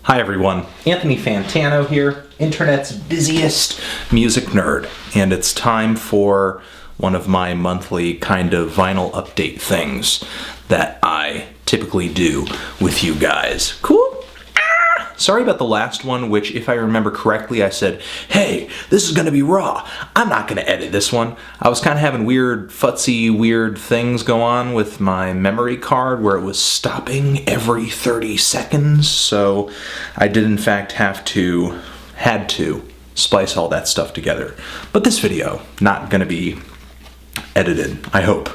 Hi everyone, Anthony Fantano here, internet's busiest music nerd, and it's time for one of my monthly kind of vinyl update things that I typically do with you guys. Cool? Sorry about the last one, which if I remember correctly I said, hey, this is gonna be raw, I'm not gonna edit this one. I was kind of having weird things go on with my memory card where it was stopping every 30 seconds, so I did in fact had to splice all that stuff together. But this video, not gonna be edited, I hope.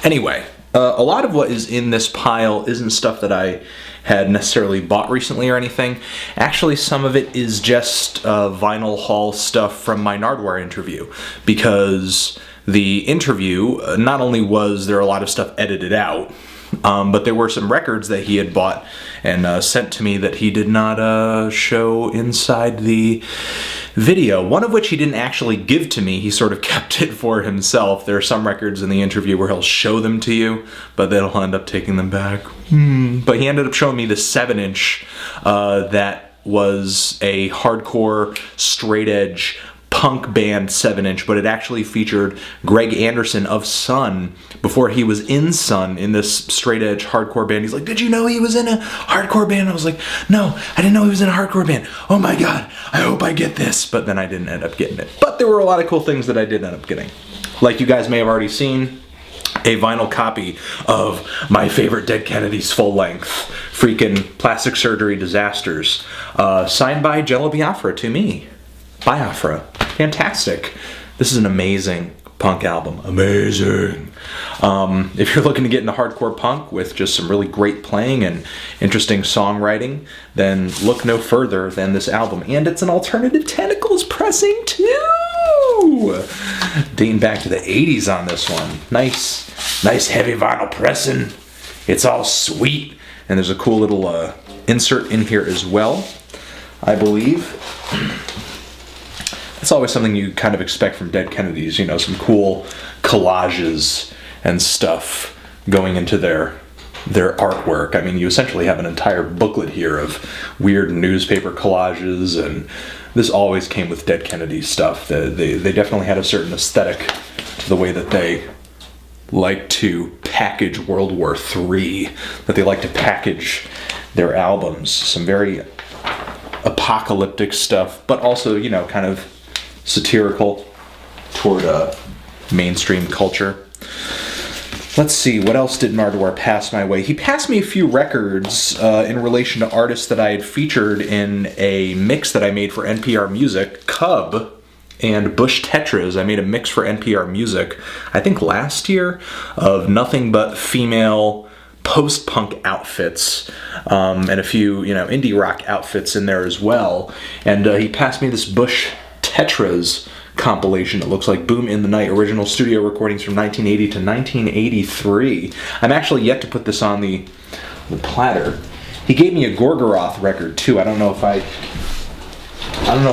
Anyway, a lot of what is in this pile isn't stuff that I had necessarily bought recently or anything. Actually, some of it is just vinyl haul stuff from my Nardwuar interview, because the interview, not only was there a lot of stuff edited out, but there were some records that he had bought and sent to me that he did not show inside the video, one of which he didn't actually give to me. He sort of kept it for himself. There are some records in the interview where he'll show them to you, but then he'll end up taking them back. But he ended up showing me the 7-inch that was a hardcore, straight-edge punk band 7-inch, but it actually featured Greg Anderson of Sun before he was in Sun in this straight-edge hardcore band. He's like, did you know he was in a hardcore band? I was like, no, I didn't know he was in a hardcore band. Oh my god, I hope I get this. But then I didn't end up getting it. But there were a lot of cool things that I did end up getting. Like you guys may have already seen, a vinyl copy of my favorite Dead Kennedys full-length, freaking Plastic Surgery Disasters, signed by Jello Biafra to me. Biafra. Fantastic. This is an amazing punk album. Amazing. If you're looking to get into hardcore punk with just some really great playing and interesting songwriting, then look no further than this album. And it's an Alternative Tentacles pressing too! Dating back to the 80s on this one. Nice heavy vinyl pressing. It's all sweet. And there's a cool little insert in here as well, I believe. It's always something you kind of expect from Dead Kennedys, you know, some cool collages and stuff going into their artwork. I mean, you essentially have an entire booklet here of weird newspaper collages, and this always came with Dead Kennedys stuff. They definitely had a certain aesthetic to the way that they like to package World War III, that they like to package their albums. Some very apocalyptic stuff, but also, you know, kind of satirical toward mainstream culture. Let's see, what else did Nardwuar pass my way? He passed me a few records in relation to artists that I had featured in a mix that I made for NPR Music. Cub and Bush Tetras. I made a mix for NPR Music, I think last year, of nothing but female post-punk outfits, and a few, you know, indie rock outfits in there as well. And he passed me this Bush Tetras compilation. It looks like Boom in the Night, original studio recordings from 1980 to 1983. I'm actually yet to put this on the platter. He gave me a Gogoroth record too. I don't know if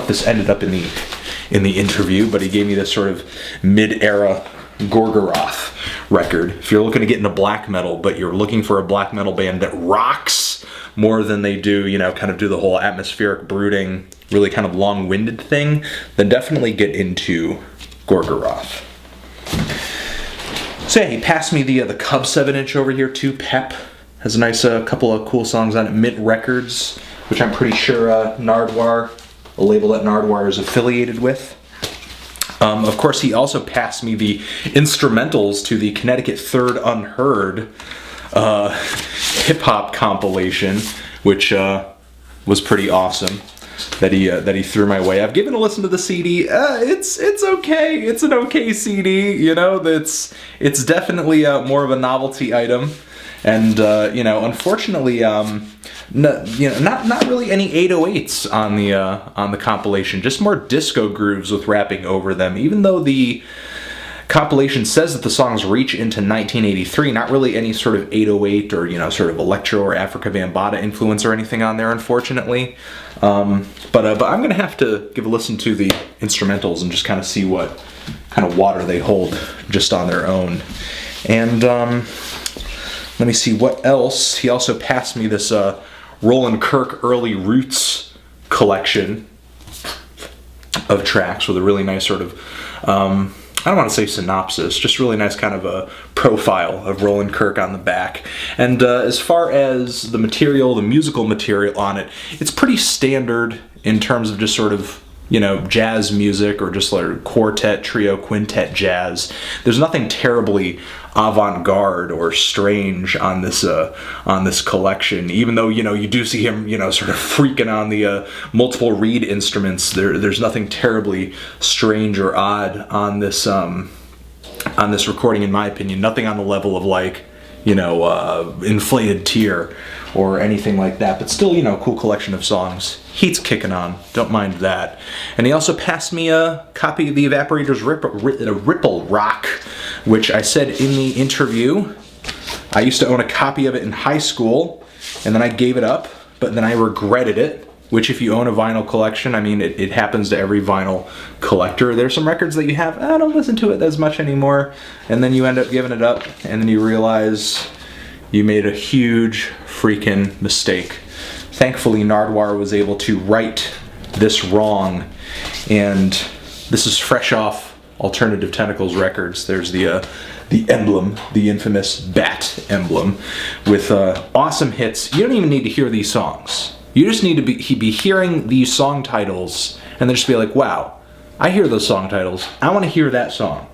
this ended up in the interview, but he gave me this sort of mid-era Gogoroth record. If you're looking to get into black metal, but you're looking for a black metal band that rocks more than they do, you know, kind of do the whole atmospheric brooding, really kind of long-winded thing, then definitely get into Gogoroth. So yeah, he passed me the Cub 7-inch over here too. Pep has a nice couple of cool songs on it. Mint Records, which I'm pretty sure Nardwuar, a label that Nardwuar is affiliated with. Of course, he also passed me the instrumentals to the Connecticut Third Unheard Hip Hop Compilation, which was pretty awesome. That he threw my way. I've given a listen to the CD. It's okay. It's an okay CD. You know, it's definitely more of a novelty item, and you know, unfortunately, not really any 808s on the compilation. Just more disco grooves with rapping over them. Even though the compilation says that the songs reach into 1983, not really any sort of 808 or, you know, sort of electro or Africa Bambaataa influence or anything on there, unfortunately. But I'm gonna have to give a listen to the instrumentals and just kind of see what kind of water they hold just on their own. And let me see what else. He also passed me this Roland Kirk early roots collection of tracks with a really nice sort of, I don't want to say synopsis, just really nice kind of a profile of Roland Kirk on the back. And as far as the material, the musical material on it, it's pretty standard in terms of just sort of, you know, jazz music or just like quartet, trio, quintet jazz. There's nothing terribly avant-garde or strange on this collection, even though, you know, you do see him, you know, sort of freaking on the multiple reed instruments. There's nothing terribly strange or odd on this recording, in my opinion. Nothing on the level of, like, you know, Inflated Tear or anything like that, but still, you know, cool collection of songs. Heat's kicking on, don't mind that. And he also passed me a copy of the Evaporators Ripple Rock, which I said in the interview, I used to own a copy of it in high school, and then I gave it up, but then I regretted it, which if you own a vinyl collection, I mean, it happens to every vinyl collector. There's some records that you have, I don't listen to it as much anymore, and then you end up giving it up, and then you realize you made a huge freaking mistake. Thankfully, Nardwuar was able to right this wrong, and this is fresh off Alternative Tentacles Records. There's the emblem, the infamous bat emblem, with awesome hits. You don't even need to hear these songs. You just need to be hearing these song titles, and then just be like, wow, I hear those song titles. I want to hear that song.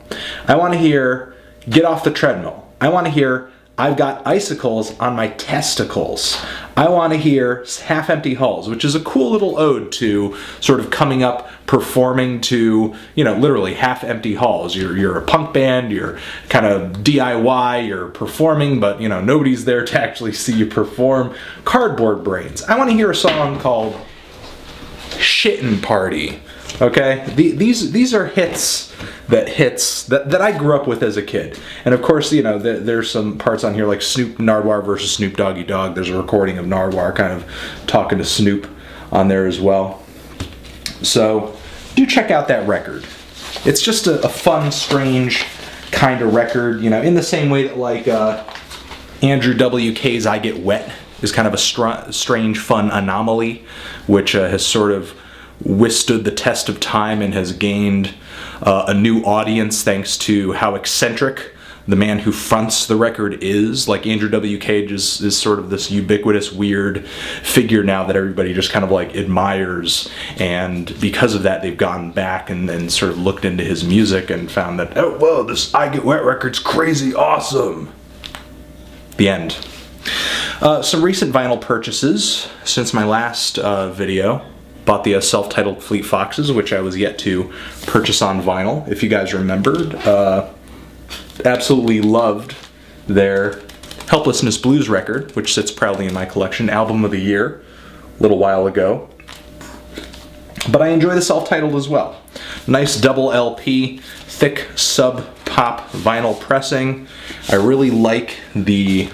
I want to hear Get Off the Treadmill. I want to hear I've Got Icicles on My Testicles. I want to hear Half Empty Halls, which is a cool little ode to sort of coming up, performing to, you know, literally half empty halls. You're a punk band, you're kind of DIY, you're performing, but, you know, nobody's there to actually see you perform. Cardboard Brains. I want to hear a song called Shittin' Party. Okay? These are hits that I grew up with as a kid. And of course, you know, there's some parts on here like Nardwuar versus Snoop Doggy Dogg. There's a recording of Nardwuar kind of talking to Snoop on there as well. So do check out that record. It's just a fun, strange kind of record, you know, in the same way that like Andrew WK's I Get Wet is kind of a strange, fun anomaly, which has sort of withstood the test of time and has gained a new audience thanks to how eccentric the man who fronts the record is. Like Andrew WK is sort of this ubiquitous, weird figure now that everybody just kind of like admires, and because of that they've gone back and then sort of looked into his music and found that, oh, whoa, this I Get Wet record's crazy awesome. The end. Some recent vinyl purchases since my last video. Bought the self-titled Fleet Foxes, which I was yet to purchase on vinyl, if you guys remembered. Absolutely loved their Helplessness Blues record, which sits proudly in my collection, album of the year, a little while ago. But I enjoy the self-titled as well. Nice double LP, thick sub-pop vinyl pressing. I really like the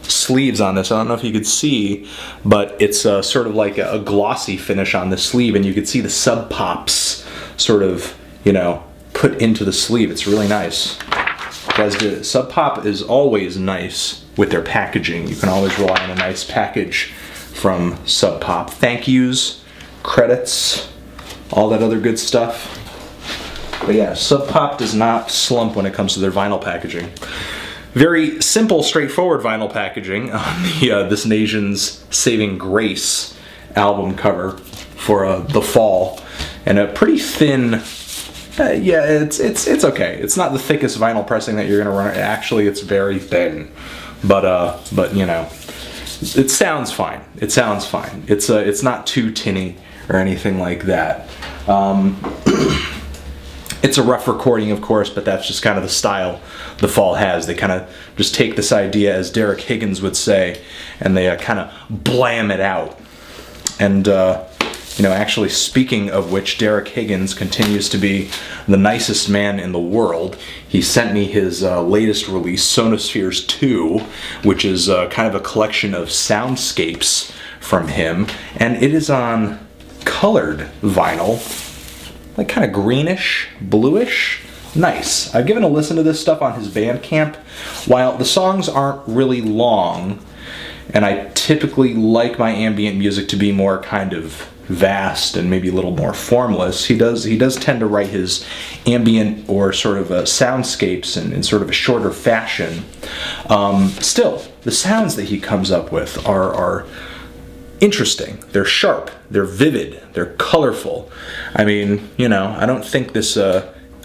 sleeves on this. I don't know if you could see, but it's sort of like a glossy finish on the sleeve, and you could see the sub pops sort of, you know, put into the sleeve. It's really nice. Guys, the sub pop is always nice with their packaging. You can always rely on a nice package from Sub Pop. Thank yous, credits, all that other good stuff. But yeah, Sub Pop does not slump when it comes to their vinyl packaging. Very simple, straightforward vinyl packaging on the This Nation's Saving Grace album cover for the fall, and a pretty thin. Yeah, it's okay. It's not the thickest vinyl pressing that you're gonna run. Actually, it's very thin, but you know, it sounds fine. It sounds fine. It's not too tinny or anything like that. It's a rough recording, of course, but that's just kind of the style the fall has. They kind of just take this idea, as Derek Higgins would say, and they kind of blam it out. And, you know, actually, speaking of which, Derek Higgins continues to be the nicest man in the world. He sent me his latest release, Sonospheres 2, which is kind of a collection of soundscapes from him, and it is on colored vinyl. Like kind of greenish, bluish. Nice. I've given a listen to this stuff on his Bandcamp. While the songs aren't really long, And I typically like my ambient music to be more kind of vast and maybe a little more formless. He does tend to write his ambient or sort of soundscapes in sort of a shorter fashion. Still, the sounds that he comes up with are interesting. They're sharp, they're vivid, they're colorful. I mean, you know, I don't think this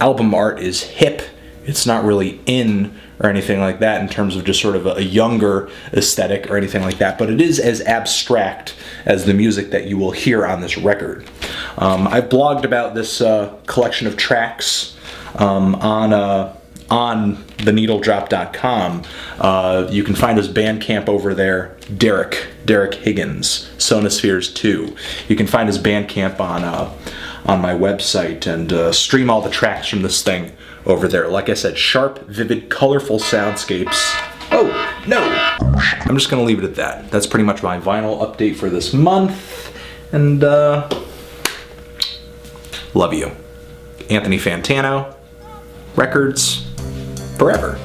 album art is hip. It's not really in or anything like that in terms of just sort of a younger aesthetic or anything like that, but it is as abstract as the music that you will hear on this record. I've blogged about this collection of tracks on theneedledrop.com. You can find his Bandcamp over there, Derek Higgins, Sonospheres 2. You can find his Bandcamp on my website and stream all the tracks from this thing over there. Like I said, sharp, vivid, colorful soundscapes. Oh, no! I'm just gonna leave it at that. That's pretty much my vinyl update for this month. And, love you. Anthony Fantano, Records, forever.